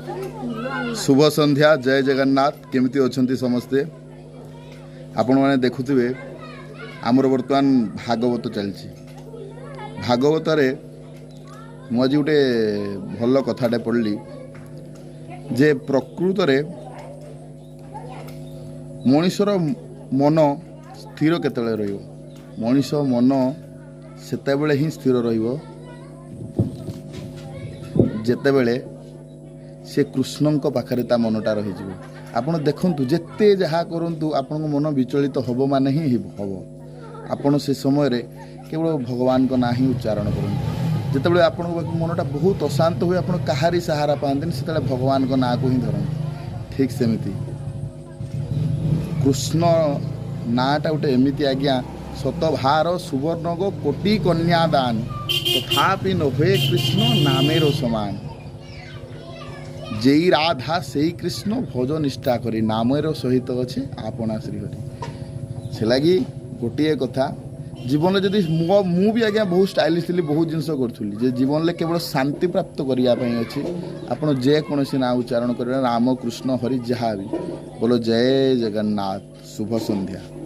शुभ संध्या जय जगन्नाथ केमती अच्छा समस्ते आपण मैंने देखुवे आमर बर्तमान भागवत चलती भागवत मुझे गोटे भल कथाटे पढ़ली जे प्रकृत रे मनीषर मन स्थिर केतले रहिबो मनीष मन सेतेबेले ही स्थिर रहिबो जेतेबेले से कृष्ण पाखे ता मनटा रही आपण देखंतु जेते जहा करंतु आपण मन विचलित हब माने ही हब आपण से समय रे केवल भगवान को ना ही उच्चारण करंतु जेतेबेले आपण मनटा बहुत अशांत हुए आपण कहारी सहारा पाते से भगवान को ना को ही धरंतु ठीक सेमिति कृष्ण नाटा गोटे एमती आज्ञा शतभार सुवर्ण गो कोटि कन्यादान तथापि न हुए कृष्ण नामेर समान जेई राधा से कृष्ण भोज निष्ठा करी नामेर सहित अच्छे आपना श्रीहरि से लगी गोटे कथा जीवन में जदि मु भी आज्ञा बहुत स्टाइलिश थी बहुत जिनस करी जीवन में केवल शांति प्राप्त करने अच्छे आपड़ जेकोसी ना उच्चारण करें राम कृष्ण हरि जहाँ भी बोलो जय जगन्नाथ शुभ संध्या।